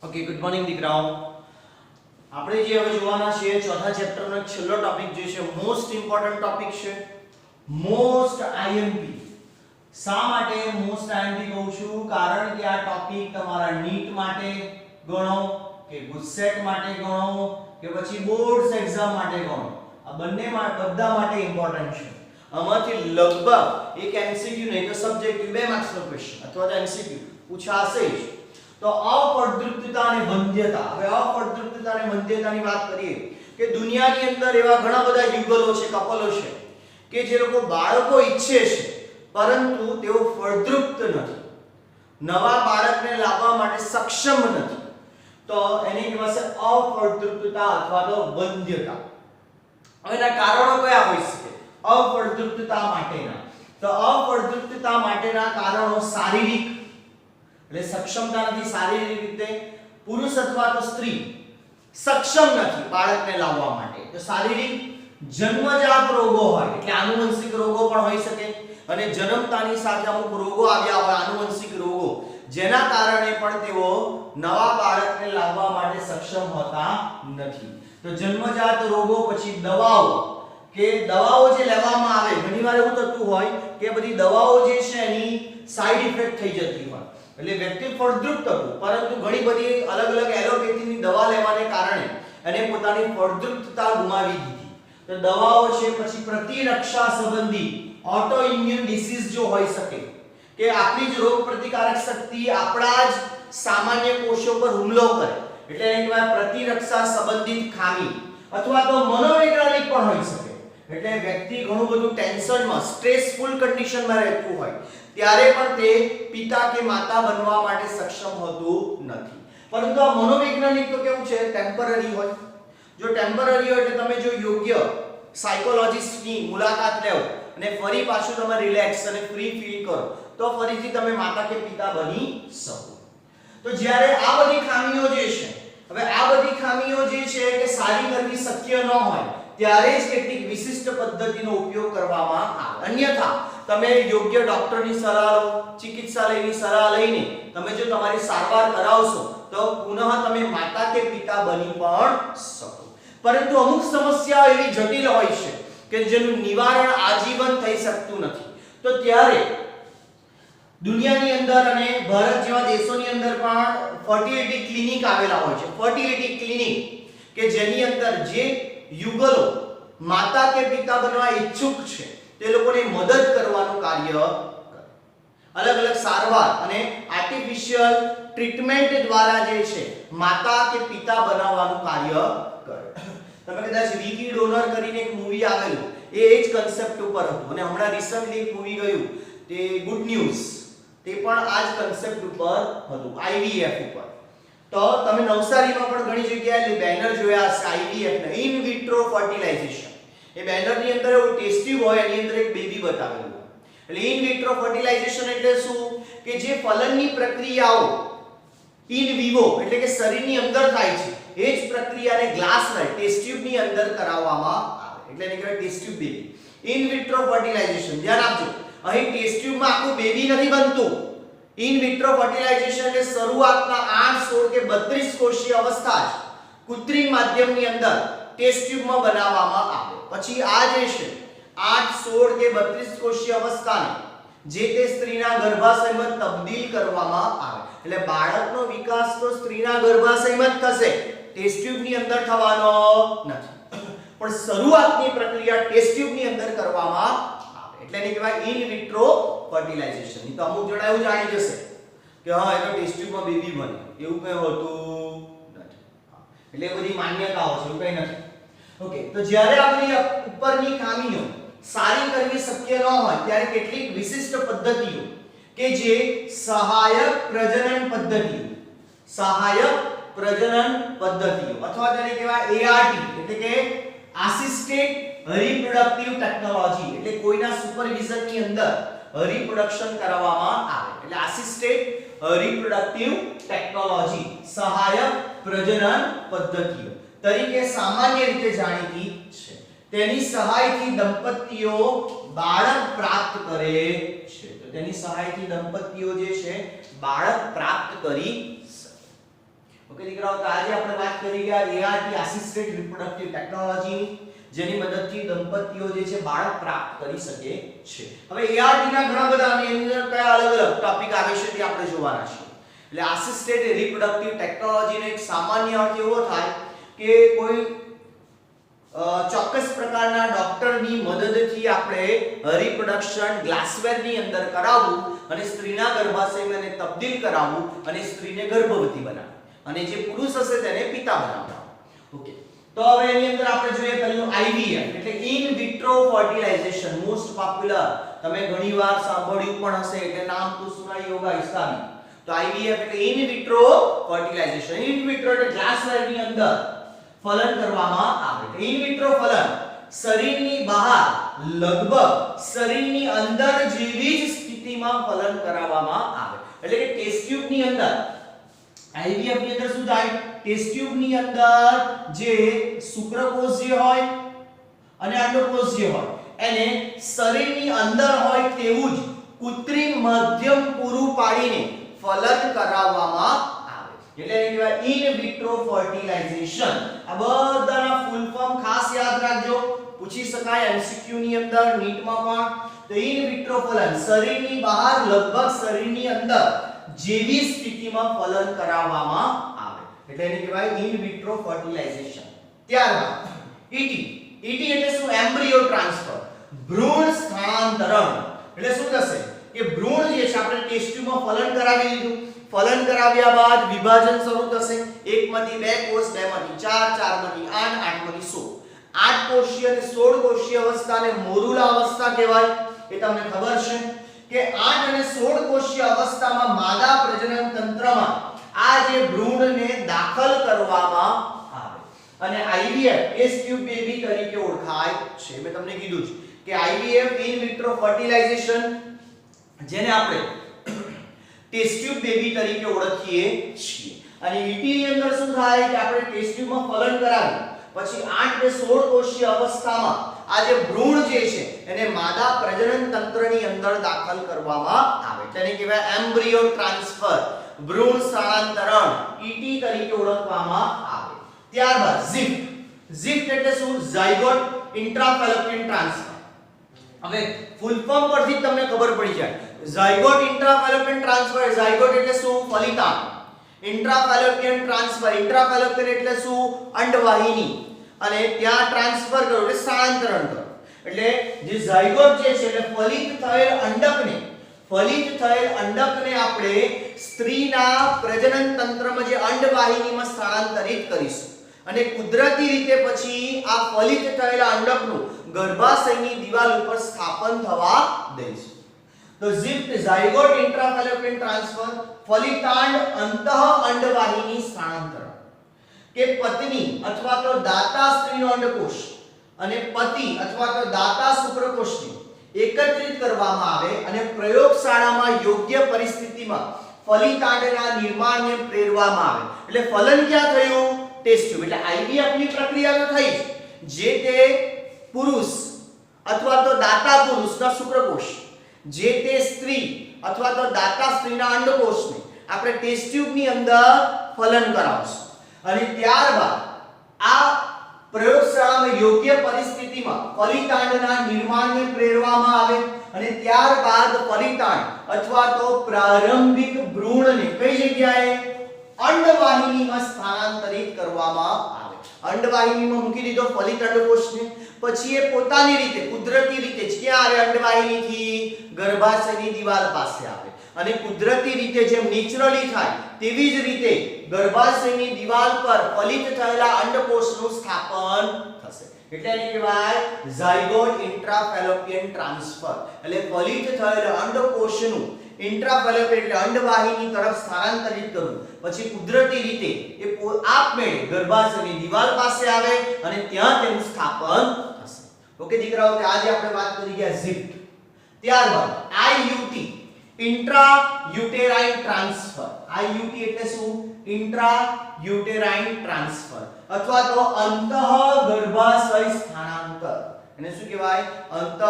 Okay, good morning દીકરાઓ. આપણે જે હવે જોવાના છે ચોથા ચેપ્ટરનો છેલ્લો ટોપિક જે છે મોસ્ટ ઇમ્પોર્ટન્ટ ટોપિક છે મોસ્ટ આઈએમપી. શા માટે મોસ્ટ આઈએમપી કહું છું? કારણ કે આ ટોપિક તમારા નીટ માટે ગણો કે ગુજસેટ માટે ગણો કે પછી બોર્ડ્સ એક્ઝામ માટે ગણો, આ બંને બધા માટે ઇમ્પોર્ટન્ટ છે. આમાંથી લગભગ એક એમસીક્યુ નહીં તો સબ્જેક્ટિવ 2 માર્ક્સનો ક્વેશ્ચન અથવા તો એમસીક્યુ પૂછાશે જ. તો અફળદ્રુપતા અને વંધ્યતા. હવે અફળદ્રુપતા અને વંધ્યતાની વાત કરીએ કે દુનિયાની અંદર એવા ઘણા બધા યુગલો છે, કપલો છે કે જે લોકો બાળકો ઈચ્છે છે પરંતુ તેઓ ફળદ્રુપ નથી, નવા બાળકને લાવવા માટે સક્ષમ નથી. તો એની કહેવાશે અફળદ્રુપતા અથવા તો વંધ્યતા. હવે એના કારણો કયા હોઈ શકે અફળદ્રુપતા માટેના? તો અફળદ્રુપતા માટેના કારણો શારીરિક એટલે સક્ષમતા નથી શારીરિક રીતે, પુરુષ અથવા તો સ્ત્રી સક્ષમ નથી બાળકને લાવવા માટે તો શારીરિક, જન્મજાત રોગો હોય એટલે આનુવંશિક રોગો પણ હોઈ શકે અને જન્મતાની સાથે અમુક રોગો આવ્યા હોય આનુવંશિક રોગો જેના કારણે પણ તેઓ નવા બાળકને લાવવા માટે સક્ષમ હોતા નથી. તો જન્મજાત રોગો, પછી દવાઓ કે દવાઓ જે લેવામાં આવે, ઘણીવાર એવું થતું હોય કે બધી દવાઓ જે છે એની સાઈડ ઇફેક્ટ થઈ જતી હોય એટલે વ્યક્તિ ફળદ્રુપ થતું, પરંતુ ઘણી બધી અલગ અલગ એલોપેથીની દવા લેવાને કારણે એને પોતાની ફળદ્રુપતા ગુમાવી દીધી. તો દવાઓ છે, પછી પ્રતિરક્ષા સંબંધી ઓટો ઇમ્યુન ડિસીઝ જો હોઈ શકે કે આપણી જ રોગ પ્રતિકારક શક્તિ આપણા જ સામાન્ય કોષો પર હુમલો કરે એટલે એને કહેવાય પ્રતિરક્ષા સંબંધિત ખામી, અથવા તો મનોવૈજ્ઞાનિક પણ હોઈ શકે એટલે વ્યક્તિ ઘણું બધું ટેન્શનમાં, સ્ટ્રેસફુલ કન્ડિશનમાં રહેતું હોય ત્યારે પણ તે પિતા કે માતા બનવા માટે સક્ષમ હોતું નથી. પરંતુ આ મનોવૈજ્ઞાનિક તો કેવું છે, ટેમ્પરરી હોય. જો ટેમ્પરરી હોય એટલે તમે જો યોગ્ય સાયકોલોજિસ્ટની મુલાકાત લેવો અને ફરી પાછું તમે રિલેક્સ અને ફ્રી ફીલ કરો તો ફરીથી તમે માતા કે પિતા બની શકો. તો જ્યારે આ બધી ખામીઓ જે છે, હવે આ બધી ખામીઓ જે છે કે સારી કરવી શક્ય ન હોય ત્યારે જ કેટલીક વિશિષ્ટ પદ્ધતિનો ઉપયોગ કરવામાં આવે. અન્યથા તમે યોગ્ય ડોક્ટરની સલાહ લો, ચિકિત્સાલયની સલાહ લઈને તમે જો તમારી સારવાર કરાવશો તો પુનઃ તમે માતા કે પિતા બની પણ શકો. પરંતુ અમુક સમસ્યાઓ એવી જટિલ હોય છે કે જેનું નિવારણ આજીવન થઈ શકતું નથી. તો ત્યારે દુનિયાની અંદર અને ભારત જેવા દેશોની અંદર પણ ફર્ટિલિટી ક્લિનિક આવેલા હોય છે. ફર્ટિલિટી ક્લિનિક કે જેની અંદર જે યુગલો માતા કે પિતા બનવા ઈચ્છુક છે તે લોકોને મદદ કરવાનું કાર્ય કરે. અલગ અલગ સારવાર અને આર્ટિફિશિયલ ટ્રીટમેન્ટ દ્વારા જે છે માતા કે પિતા બનાવવાનું કાર્ય કરે. તમે કદાચ વીકી ડોનર કરીને એક મૂવી આવેલું એ જ કન્સેપ્ટ ઉપર હતું અને હમણાં રિસન્ટલી એક મૂવી ગયું તે ગુડ ન્યૂઝ, તે પણ આ જ કન્સેપ્ટ ઉપર હતું, આઈવીએફ ઉપર. તો તમે નવસારીમાં પણ ઘણી જગ્યાએ બેનર જોયા હશે આઈવીએફ ને ઇન વિટ્રો ફર્ટિલાઇઝેશન. એ બેનરની અંદર એવું ટેસ્ટ ટ્યુબ હોય, એની અંદર એક બેબી બતાવેલું હોય. એટલે ઇન વિટ્રો ફર્ટિલાઇઝેશન એટલે શું કે જે ફલનની પ્રક્રિયાઓ ઇન વિવો એટલે કે શરીરની અંદર થાય છે એ જ પ્રક્રિયાને ગ્લાસના ટેસ્ટ ટ્યુબની અંદર કરાવવામાં આવે એટલે એને કહેવાય test tube baby. In vitro fertilisation. ધ્યાન આપજો, અહીં ટેસ્ટ ટ્યુબમાં આખું બેબી નથી બનતું. ઇન વિટ્રો ફર્ટિલાઇઝેશન એટલે શરૂઆતના 8, 16 કે 32 કોષીય અવસ્થા જ કૃત્રિમ માધ્યમની અંદર ટેસ્ટ ટ્યુબમાં બનાવવામાં આવે. પછી આ જે છે 8, 16 કે 32 કોષીય અવસ્થાને જે તે સ્ત્રીના ગર્ભાશયમાં તબદીલ કરવામાં આવે. એટલે બાળકનો વિકાસ તો સ્ત્રીના ગર્ભાશયમાં જ થશે, ટેસ્ટ ટ્યુબની અંદર થવાનો નથી. પણ શરૂઆતની પ્રક્રિયા ટેસ્ટ ટ્યુબની અંદર કરવામાં આવે એટલે એને કહેવાય ઇન વિટ્રો ફર્ટિલાઇઝેશન. તો અમુક જણા એવું જાણી જશે કે હા એ તો ટેસ્ટ ટ્યુબમાં બેબી બને, એવું કંઈ હોતું નથી. એટલે બધી માન્યતાઓ છે, એવું કંઈ નથી. ઓકે, તો જ્યારે આપણી ઉપરની ખામીઓ સારી કરવી શક્ય ન હોય ત્યારે કેટલીક વિશિષ્ટ પદ્ધતિઓ કે જે સહાયક પ્રજનન પદ્ધતિઓ અથવા તેને કહેવાય ART એટલે કે આસિસ્ટેડ રિપ્રોડક્ટિવ ટેકનોલોજી એટલે કોઈના સુપરવિઝનની અંદર રિપ્રોડક્શન કરવામાં આવે એટલે આસિસ્ટેડ રિપ્રોડક્ટિવ ટેકનોલોજી સહાયક પ્રજનન પદ્ધતિઓ તરીકે સામાન્ય રીતે જાણીતી છે. તેની સહાયથી દંપતીઓ બાળક પ્રાપ્ત કરે છે. તો તેની સહાયથી દંપતીઓ જે છે બાળક પ્રાપ્ત કરી શકે. ઓકે દીકરાઓ, તો આજે આપણે વાત કરી ગયા ART આસિસ્ટેડ રિપ્રોડક્ટિવ ટેકનોલોજી જેની મદદથી દંપતીઓ જે છે બાળક પ્રાપ્ત કરી શકે છે. હવે ART ના ઘણા બધા અને એની અંદર કયા અલગ અલગ ટોપિક આવે છે તે આપણે જોવાના છે. એટલે આસિસ્ટેડ રિપ્રોડક્ટિવ ટેકનોલોજીનો એક સામાન્ય અર્થ એવો થાય કે કોઈ ચોક્કસ પ્રકારના ડોક્ટરની મદદથી આપણે રિપ્રોડક્શન ગ્લાસવેરની અંદર કરાવવું અને સ્ત્રીના ગર્ભાશયને તબદીલ કરાવવું અને સ્ત્રીને ગર્ભવતી બનાવવી અને જે પુરુષ હશે તેને પિતા બનાવવા. ઓકે, તો હવે એની અંદર આપણે જોઈએ પહેલું IVF એટલે in vitro fertilisation, most popular, તમે ઘણીવાર સાંભળ્યું પણ હશે એટલે નામ તો સુનાઈ હોગા इसका भी. તો IVF એટલે in vitro fertilisation. In vitro એટલે ગ્લાસવેરની અંદર ફલન કરવામાં આવે. ઇન વિટ્રો ફલન શરીરની બહાર લગભગ શરીરની અંદર જેવી જ સ્થિતિમાં ફલન કરાવવામાં આવે. એટલે કે ટેસ્ટ ટ્યુબ ની અંદર IVF ની અંદર શું થાય, ટેસ્ટ ટ્યુબ ની અંદર જે શુક્રકોષ જે હોય અને અંડકોષ જે હોય એને શરીરની અંદર હોય તેવું જ કૃત્રિમ માધ્યમ પૂરું પાડીને ફલન કરાવવામાં આવે. એટલે એને કહેવાય ઇન વિટ્રો ફર્ટિલાઇઝેશન. આ બધાના ફૂલ ફોર્મ ખાસ યાદ રાખજો, પૂછી શકાય MCQ ની અંદર, નીટમાં પણ. તો ઇન વિટ્રો ફલન શરીરની બહાર લગભગ શરીરની અંદર જેવી સ્થિતિમાં ફલન કરાવવામાં આવે એટલે એને કહેવાય ઇન વિટ્રો ફર્ટિલાઇઝેશન. ત્યારબાદ ET. ET એટલે શું, એમ્બ્રિયો ટ્રાન્સફર, ભ્રૂણ સ્થાનાંતરણ. એટલે શું થશે કે ભ્રૂણ જે છે આપણે ટેસ્ટ ટ્યુબમાં ફલન કરાવી દીધું, ફલન કરાવ્યા બાદ વિભાજન શરૂ થશે. એકમાંથી બે કોષ, બેમાંથી ચાર, ચારમાંથી આઠ, આઠમાંથી 16. 8 કોષીય અને 16 કોષીય અવસ્થાને મોરુલા અવસ્થા કહેવાય. એ તમને ખબર છે કે 8 અને 16 કોષીય અવસ્થામાં માદા પ્રજનન તંત્રમાં આ જે ભ્રૂણને દાખલ કરવામાં આવે અને IVF ટેસ્ટ ટ્યુબ બેબી તરીકે ઓળખાય છે. મેં તમને કીધું છે કે IVF ઇન વિટ્રો ફર્ટિલાઇઝેશન જેને આપણે ટેસ્ટ ટ્યુબ બેબી તરીકે ઓળખીએ છીએ. અને ET ની અંદર શું થાય કે આપણે ટેસ્ટ ટ્યુબમાં ફલન કરાવી પછી 8 કે 16 કોષીય અવસ્થામાં આ જે ભ્રૂણ જે છે એને માદા પ્રજનન તંત્રની અંદર દાખલ કરવામાં આવે. તેને કહેવાય એમ્બ્રિયો ટ્રાન્સફર, ભ્રૂણ સ્થાનાંતરણ, ET તરીકે ઓળખવામાં આવે. ત્યારબાદ ઝિફ્ટ. ઝિફ્ટ એટલે શું, ઝાયગોટ ઇન્ટ્રાફેલોપિયન ટ્રાન્સફર. હવે ફૂલ ફોર્મ પરથી તમને ખબર પડી જાય. ઝાયગોટ ઇન્ટ્રાફેલોપિયન ટ્રાન્સફર, ઝાયગોટ એટલે શું, ફલિતાંડ. ઇન્ટ્રાફેલોપિયન ટ્રાન્સફર, ઇન્ટ્રાફેલોપિયન એટલે શું, અંડવાહિની. અને ત્યાં ટ્રાન્સફર કરો એટલે સ્થાનાંતરણ કરો. એટલે જે ઝાયગોટ જે છે એટલે ફલિત થયેલ અંડકને આપણે સ્ત્રીના પ્રજનન તંત્રમાં જે અંડવાહિનીમાં સ્થાનાંતરિત કરીશું અને કુદરતી રીતે પછી આ ફલિત થયેલા અંડકનું ગર્ભાશયની દિવાલ ઉપર સ્થાપન થવા દઈશું. તો ઝિફ્ટ, ઝાયગોટ ઇન્ટ્રાફેલોપિયન ટ્રાન્સફર, ફલિતાંડ અંતઃ અંડવાહિની સ્થાનાંતરણ. કે પત્ની અથવા તો દાતા સ્ત્રીનો અંડકોષ અને પતિ અથવા તો દાતા શુક્રકોષને એકત્રિત કરવામાં આવે અને પ્રયોગશાળામાં યોગ્ય પરિસ્થિતિમાં ફલિતાંડના નિર્માણને પ્રેરવામાં આવે. એટલે ફલન ક્યાં થયું, ટેસ્ટ ટ્યુબ. એટલે IVF ની પ્રક્રિયા તો થઈ જે તે પુરુષ અથવા તો દાતા પુરુષના શુક્રકોષ, જે તે સ્ત્રી અથવા તો દાતા સ્ત્રીના અંડકોષને આપણે ટેસ્ટ ટ્યુબની અંદર ફલન કરાવશું અને ત્યારબાદ આ પ્રયોગશાળામાં યોગ્ય પરિસ્થિતિમાં ફલિતાંડના નિર્માણને પ્રેરવામાં આવે અને ત્યારબાદ ફલિતાંડ અથવા તો પ્રારંભિક ભ્રૂણને કઈ જગ્યાએ, અંડવાહિનીમાં સ્થાનાંતરિત કરવામાં આવે. અંડવાહિનીમાં મૂકી દીધો ફલિત અંડકોષને, પછી એ પોતાની રીતે કુદરતી રીતે જ ક્યાં આવે, અંડવાહિનીથી ગર્ભાશયની દિવાલ પાસે આવે અને કુદરતી રીતે જેમ નેચરલી થાય તેવી જ રીતે ગર્ભાશયની દિવાલ પર ફલિત થયેલા અંડકોષનું સ્થાપન થશે. એટલે એને કહેવાય ઝાયગોટ ઇન્ટ્રાફેલોપિયન ટ્રાન્સફર. એટલે ફલિત થયેલા અંડકોષનું ઇન્ટ્રાફેલોપિયન એટલે અંડવાહિની તરફ સ્થાનાંતરિત કરવું પછી કુદરતી રીતે એ આપમેળે ગર્ભાશયની દિવાલ પાસે આવે અને ત્યાં તેનું સ્થાપન થશે. ઓકે દીકરાઓ, આજે આપણે વાત કરી ગયા ઝિફ્ટ. ત્યારબાદ IUT, ઇન્ટ્રાયુટેરાઇન ટ્રાન્સફર. IUT એટલે શું, ઇન્ટ્રાયુટેરાઇન ટ્રાન્સફર અથવા તો અંતઃ ગર્ભાશય સ્થાનાંતર. એને શું કહેવાય, અંતઃ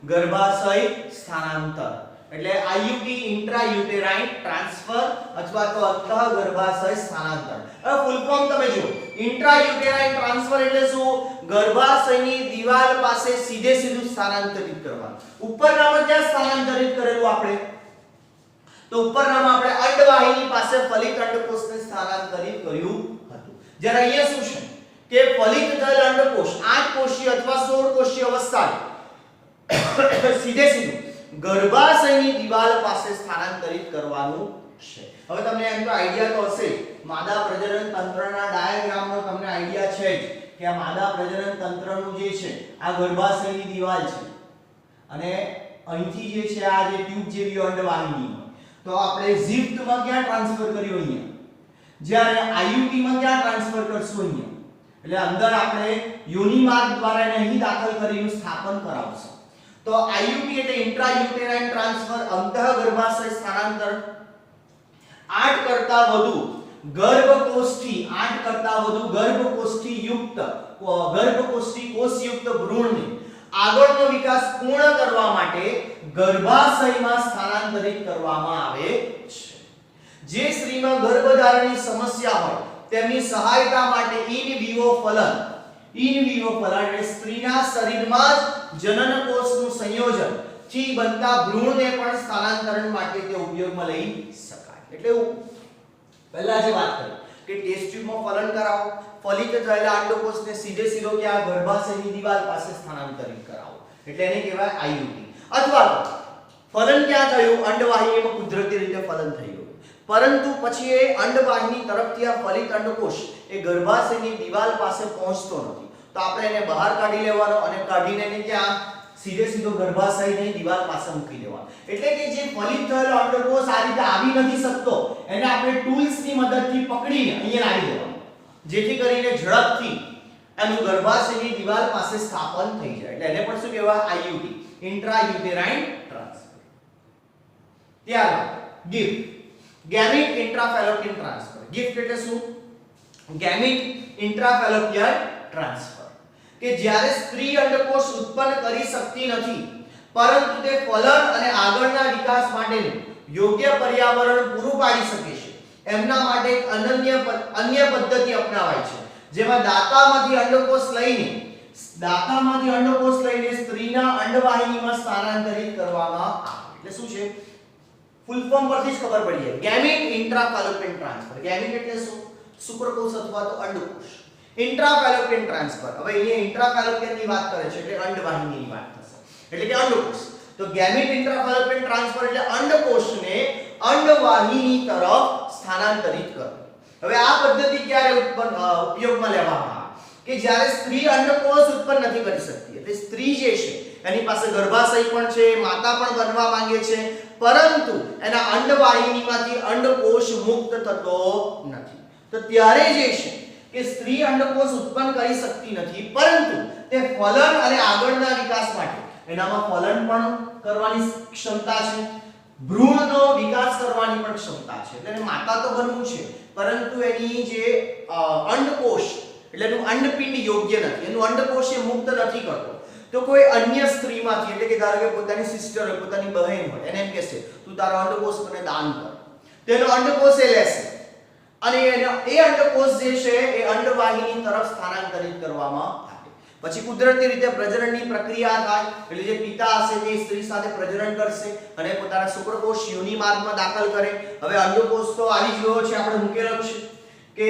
ગર્ભાશય સ્થાનાંતર. એટલે આઈયુટી ઇન્ટ્રાયુટેરાઇન ટ્રાન્સફર અથવા તો અંતઃગર્ભાશય સ્થાનાંતર. હવે ફૂલ ફોર્મ તમે જુઓ. ઇન્ટ્રાયુટેરાઇન ટ્રાન્સફર એટલે શું? ગર્ભાશયની દિવાલ પાસે સીધે સીધું સ્થાનાંતરિત કરવાનું. ઉપરનામાં ક્યાં સ્થાનાંતરિત કરેલું આપણે? તો ઉપરનામાં આપણે અંડવાહિની પાસે ફલિત અંડકોષને સ્થાનાંતરિત કર્યું હતું. જ્યારે અહીંયા શું છે કે ફલિત થયેલ અંડકોષ 8 કોષીય અથવા 16 કોષીય અવસ્થાએ સીધે સીધું ગર્ભાશયની દિવાલ પાસે સ્થાનાંતરિત કરવાનું છે. હવે તમને એમ તો આઈડિયા તો હશે, માદા પ્રજનન તંત્રના ડાયાગ્રામનો તમને આઈડિયા છે જ કે આ માદા પ્રજનન તંત્રનું જે છે આ ગર્ભાશયની દિવાલ છે અને અહીંથી જે છે આ જે ટ્યુબ જેવી અંડવાહિની, તો આપણે ઝિફ્ટમાં ક્યાં ટ્રાન્સફર કર્યું? અહીંયા. જ્યારે આઈયુટીમાં ક્યાં ટ્રાન્સફર કરશું? અહીંયા. એટલે અંદર આપણે યોનિ માર્ગ દ્વારા એને અહીં દાખલ કરીને સ્થાપન કરાવશું. તો આઈયુટી એટલે ઇન્ટ્રાયુટેરાઇન ટ્રાન્સફર, અંતઃગર્ભાશય સ્થાનાંતર. 8 કરતા વધુ ગર્ભકોષ્ઠી, 8 કરતા વધુ ગર્ભકોષ્ઠી યુક્ત ગર્ભકોષ્ઠી કોષયુક્ત ભ્રૂણને આગળનો વિકાસ પૂર્ણ કરવા માટે ગર્ભાશયમાં સ્થાનાંતરિત કરવામાં આવે છે. જે સ્ત્રીમાં ગર્ભધારણની સમસ્યા હોય તેમની સહાયતા માટે ઇન વિવો ફલન એટલે સ્ત્રીના શરીરમાં જ જનન કોષનું સંયોજન થી બનતા ભ્રૂણને પણ સ્થાનાંતરણ માટે તે ઉપયોગમાં લઈ શકાય. એટલે પહેલા જે વાત કરી કે ટેસ્ટ ટ્યુબમાં ફલન કરાવો, ફલિત થયેલા અંડકોષને સીધે સીધો કે આ ગર્ભાશયની દિવાલ પાસે સ્થાનાંતરિત કરાવો, એટલે એને કહેવાય આઈયુટી. અથવા તો ફલન ક્યાં થયું? અંડવાહિનીમાં કુદરતી રીતે ફલન થઈ ગયું, પરંતુ પછી એ અંડવાહિની તરફથી આ ફલિત અંડકોષ એ ગર્ભાશયની દિવાલ પાસે પહોંચતો નથી, તો આપણે એને બહાર કાઢી લેવાનો અને કાઢીને એને ક્યાં? સીધે સીધો ગર્ભાશયની દિવાલ પાસે મૂકી દેવાનો. એટલે કે જે ફલિત થયેલો અંડકોષ આ રીતે આવી નથી શકતો, એને આપણે ટૂલ્સની મદદથી પકડીને અહીંયા લાવી દેવાનો, જેથી કરીને ઝડપથી એનું ગર્ભાશયની દિવાલ પાસે સ્થાપન થઈ જાય. એટલે એને પણ શું કહેવાય? આઈયુટી, ઇન્ટ્રાયુટેરાઇન ટ્રાન્સફર. ત્યારબાદ ગિફ્ટ, ગેમિટ ઇન્ટ્રાફેલોપિયન ટ્રાન્સફર. ગિફ્ટ એટલે શું? ગેમિટ ઇન્ટ્રાફેલોપિયન ટ્રાન્સફર. કે જ્યારે સ્ત્રી અંડકોષ ઉત્પન્ન કરી શકતી નથી પરંતુ તે ફલન અને આગળના વિકાસ માટેનું યોગ્ય પર્યાવરણ પૂરું પાડી શકે છે, એમના માટે એક અન્ય પદ્ધતિ અપનાવાય છે, જેમાં દાતામાંથી અંડકોષ લઈને સ્ત્રીના અંડવાહિનીમાં સ્થાનાંતરિત કરવામાં આવે. એટલે શું છે? ફૂલ ફોર્મ પરથી જ ખબર પડી જાય. ગેમિટ ઇન્ટ્રાફેલોપિયન ટ્રાન્સફર. ગેમિટ એટલે શું? શુક્રકોષ અથવા તો અંડકોષ. ઇન્ટ્રાફેલોપિયન ટ્રાન્સફર, હવે અહીંયા ઇન્ટ્રાફેલોપિયન ની વાત કરે છે એટલે અંડવાહિનીની વાત થશે, એટલે કે અંડકોષ. તો ગેમિટ ઇન્ટ્રાફેલોપિયન ટ્રાન્સફર એટલે અંડકોષને અંડવાહિની તરફ સ્થાનાંતરિત કરવું. હવે આ પદ્ધતિ ક્યારે ઉપયોગમાં લેવામાં આવે? કે જ્યારે સ્ત્રી અંડકોષ ઉત્પન્ન નથી કરી શકતી, એટલે સ્ત્રી જે છે એની પાસે ગર્ભાશય પણ છે, માતા પણ બનવા માંગે છે, પરંતુ એના અંડવાહિનીમાંથી અંડકોષ મુક્ત થતો નથી. તો ત્યારે જે છે કે સ્ત્રી અંડકોષ ઉત્પન્ન કરી શકતી નથી, પરંતુ તે ફલન અને આગળના વિકાસ માટે એનામાં ફલન પણ કરવાની ક્ષમતા છે, ભ્રૂણનો વિકાસ કરવાની પણ ક્ષમતા છે. એટલે એને માતા તો બનવું છે, પરંતુ એની જે અંડકોષ એટલે એનું અંડપિંડ યોગ્ય નથી, એનું અંડકોષ એ મુક્ત નથી કરતો, તો કોઈ અન્ય સ્ત્રીમાંથી, એટલે કે ધારો કે પોતાની સિસ્ટર હોય, પોતાની બહેન હોય, એને એમ કહેશે તું તારો અંડકોષ મને દાન કર, તેનો અંડકોષ એ લેશે અને એ અંડકોષ જે છે એ અંડવાહિની તરફ સ્થાનાંતરિત કરવામાં આવે. પછી કુદરતી રીતે પ્રજનનની પ્રક્રિયા થાય, એટલે જે પિતા હશે તે સ્ત્રી સાથે પ્રજનન કરશે અને પોતાના શુક્રકોષ યોનિ માર્ગમાં દાખલ કરે. હવે અંડકોષ તો આવી જ ગયો છે, આપણે મૂકેલો છે કે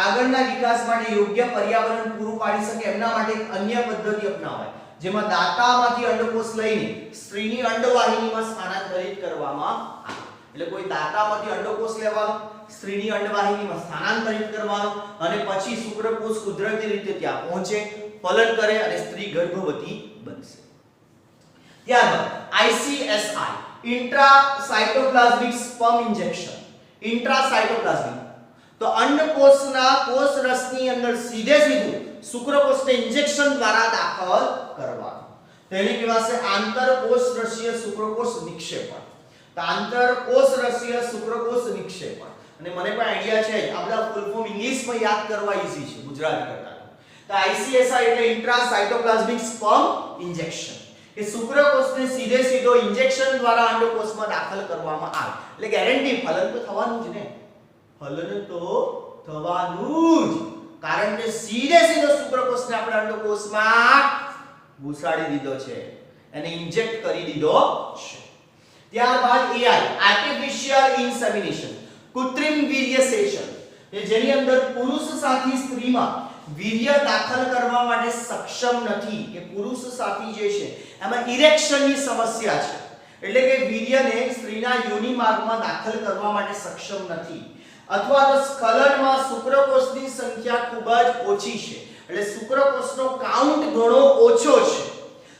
આગળના વિકાસ માટે યોગ્ય પર્યાવરણ પૂરું પાડી શકે એમના માટે એક અન્ય પદ્ધતિ અપનાવાય, જેમાં દાતામાંથી અંડકોષ લઈને સ્ત્રીની અંડવાહિનીમાં સ્થાનાંતરિત કરવામાં આવે. એટલે કોઈ દાતામાંથી અંડકોષ લેવાનો, સ્ત્રીની અંડવાહિનીમાં સ્થાનાંતરિત કરવાનો અને પછી શુક્રકોષ કુદરતી રીતે ત્યાં પહોંચે, ફલન કરે અને સ્ત્રી ગર્ભવતી બનશે. ત્યારબાદ ICSI, ઇન્ટ્રાસાઇટોપ્લાઝમિક સ્પર્મ ઇન્જેક્શન. ઇન્ટ્રાસાઇટોપ્લાઝમિક તો અંડકોષના કોષરસની અંદર સીધે સીધું શુક્રકોષને ઇન્જેક્શન દ્વારા દાખલ કરવાનું. તેને કહેવાશે આંતરકોષરસીય શુક્રકોષ નિક્ષેપણ. તો આંતરકોષરસીય શુક્રકોષ નિક્ષેપણ. અને મને પણ આઈડિયા છે, આપણા ફૂલ ફોર્મ ઇંગ્લિશમાં યાદ કરવા ઈઝી છે ગુજરાતી કરતા. તો ICSI એટલે ઇન્ટ્રાસાઇટોપ્લાઝમિક સ્પર્મ ઇન્જેક્શન. કે શુક્રકોષને સીધે સીધો ઇન્જેક્શન દ્વારા અંડકોષમાં દાખલ કરવામાં આવે એટલે ગેરંટી ફલન તો થવાનું જ ને, ફલન તો થવાનું જ, કારણ કે સીધે સીધો શુક્રકોષને આપણે અંડકોષમાં ઘુસાડી દીધો છે, એને ઇન્જેક્ટ કરી દીધો છે. ત્યારબાદ AI આર્ટિફિશિયલ ઇન્સેમિનેશન, કૃત્રિમ વીર્યસેચન, જેની અંદર પુરુષ સાથી સ્ત્રીમાં વીર્ય દાખલ કરવા માટે સક્ષમ નથી, કે પુરુષ સાથી જે છે એમાં ઇરેક્શનની સમસ્યા છે, એટલે કે વીર્યને સ્ત્રીના યોનિ માર્ગમાં દાખલ કરવા માટે સક્ષમ નથી, અથવા તો સ્ખલનમાં શુક્રકોષની સંખ્યા ખૂબ જ ઓછી છે, એટલે શુક્રકોષનો કાઉન્ટ ઘણો ઓછો છે,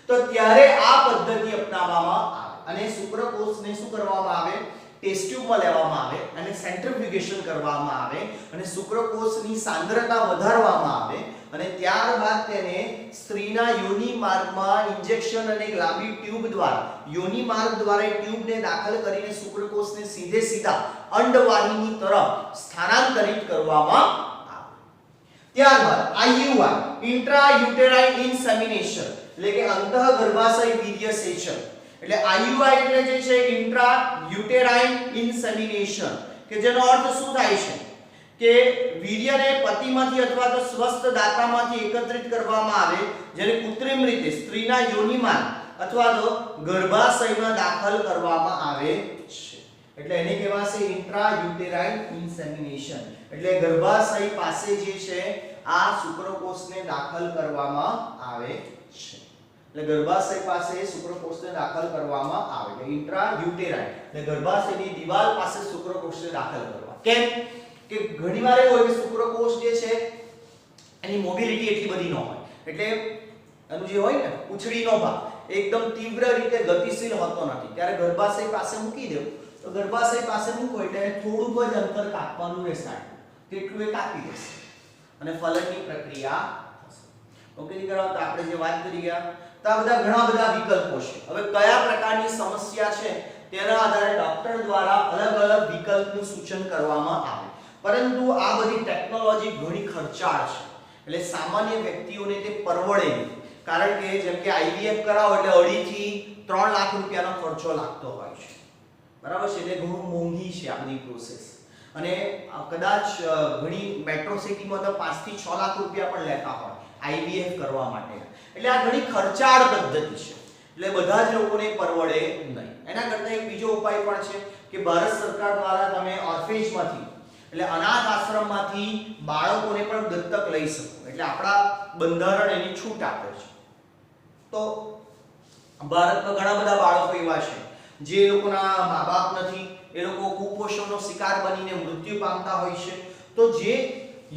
તો ત્યારે આ પદ્ધતિ અપનાવવામાં આવે અને શુક્રકોષને શું કરવામાં આવે, ટેસ્ટ ટ્યુબમાં લેવામાં આવે અને સેન્ટ્રીફ્યુગેશન કરવામાં આવે અને શુક્રકોષની સાંદ્રતા વધારવામાં આવે અને ત્યારબાદ તેને સ્ત્રીના યોનિ માર્ગમાં ઇન્જેક્શન અને એક લાંબી ટ્યુબ દ્વારા યોનિ માર્ગ દ્વારા ટ્યુબને દાખલ કરીને શુક્રકોષને સીધે સીધા અંડવાહિની તરફ સ્થાનાંતરિત કરવામાં આવે. ત્યારબાદ IUI ઇન્ટ્રાયુટેરાઇન ઇન્સેમિનેશન, એટલે કે અંતઃગર્ભાશય વીર્યસેચન, એટલે IUI એટલે જે છે ઇન્ટ્રાયુટેરાઇન ઇન્સેમિનેશન, કે જેનો અર્થ શું થાય છે કે વીર્યને પતિમાંથી અથવા તો સ્વસ્થ દાતામાંથી એકત્રિત કરવામાં આવે, જેને કૃત્રિમ રીતે સ્ત્રીના યોનિમાં અથવા તો ગર્ભાશયમાં દાખલ કરવામાં આવે છે, એટલે એને કહેવાશે ઇન્ટ્રાયુટેરાઇન ઇન્સેમિનેશન, એટલે ગર્ભાશય પાસે જે છે આ શુક્રકોષને દાખલ કરવામાં આવે છે, એટલે ગર્ભાશય પાસે શુક્રકોષને દાખલ કરવામાં આવે, એટલે ઇન્ટ્રાયુટેરાઇન, એટલે ગર્ભાશયની દીવાલ પાસે શુક્રકોષને દાખલ કરવા. કેમ કે ઘણીવાર એવું હોય કે શુક્રકોષ જે છે એની મોબિલિટી એટલી બધી ન હોય, એટલે એનું જે હોય ને ઉછળીનો ભાગ એકદમ તીવ્ર રીતે ગતિશીલ હોતો નથી, ત્યારે ગર્ભાશય પાસે મૂકી દેવું, તો ગર્ભાશય પાસે મૂકો એટલે એને થોડુંક જ અંતર કાપવાનું રહેશે, તેટલું એ કાપી દેશે અને ફલનની પ્રક્રિયા થશે. ઓકે દીકરાઓ, તો આપણે જે વાત કરી ગયા તો આ બધા ઘણા બધા વિકલ્પો છે. હવે કયા પ્રકારની સમસ્યા છે તેના આધારે ડોક્ટર દ્વારા અલગ અલગ વિકલ્પનું સૂચન કરવામાં આવે, પરંતુ આ બધી ટેકનોલોજી ઘણી ખર્ચાળ છે, એટલે સામાન્ય વ્યક્તિઓને તે પરવડે નહીં, કારણ કે જેમ કે IVF કરાવો એટલે 2.5 થી 3 લાખ રૂપિયાનો ખર્ચો લાગતો હોય છે, બરાબર છે, એટલે ઘણું મોંઘી છે આ બધી પ્રોસેસ, અને કદાચ ઘણી મેટ્રો સિટીમાં તો 5 થી 6 લાખ રૂપિયા પણ લેતા હોય IVF કરવા માટે, એટલે આ ઘણી ખર્ચાળ પદ્ધતિ છે, એટલે બધા જ લોકોને પરવડે નહીં. એના કરતાં એક બીજો ઉપાય પણ છે કે ભારત સરકાર દ્વારા તમે ઓર્ફેજમાંથી એટલે અનાથ આશ્રમમાંથી બાળકોને પણ દત્તક લઈ શકો, એટલે આપણા બંધારણ એની છૂટ આપે છે. તો ભારતમાં ઘણા બધા બાળકો એવા છે જે લોકોના મા-બાપ નથી, એ લોકો કુપોષણનો શિકાર બનીને મૃત્યુ પામતા હોય છે, તો જે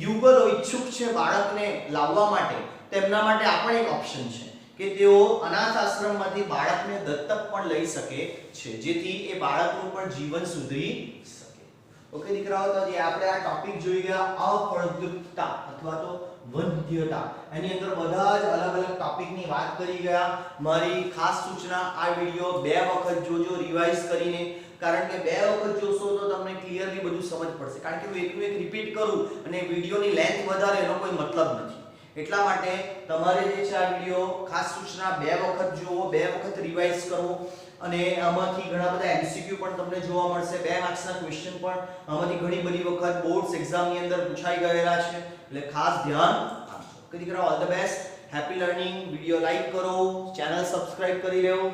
યુગલો ઈચ્છુક છે બાળકને લાવવા માટે, તેમના માટે આ પણ એક ઓપ્શન છે કે તેઓ અનાથ આશ્રમમાંથી બાળકને દત્તક પણ લઈ શકે છે, જેથી એ બાળકનું પણ જીવન સુધરી શકે. ઓકે દીકરાઓ, તો જે આપણે આ ટોપિક જોઈ ગયા અફળદ્રુપતા અથવા તો વંધ્યતા, એની અંદર બધા જ અલગ અલગ ટોપિકની વાત કરી ગયા. મારી ખાસ સૂચના, આ વિડિયો 2 વખત જોજો રિવાઇઝ કરીને, કારણ કે 2 વખત જોશો તો તમને ક્લિયરલી બધું સમજ પડશે, કારણ કે હું એકનું એક રિપીટ કરું અને વિડિયોની લેન્થ વધારે એનો કોઈ મતલબ નથી, એટલા માટે તમારે જે છે આ વિડિયો ખાસ સૂચના 2 વખત જોવો, 2 વખત રિવાઇઝ કરો, અને આમાંથી ઘણા બધા MCQ પણ તમને જોવા મળશે, 2 માર્ક્સના ક્વેશ્ચન પણ આમાંથી ઘણી બધી વખત બોર્ડ્સ એક્ઝામની અંદર પૂછાઈ ગયેલા છે, એટલે ખાસ ધ્યાન આપજો. કે દીકરાઓ, all the best, happy learning. Video like કરો, ચેનલ સબસ્ક્રાઇબ કરી લેવો.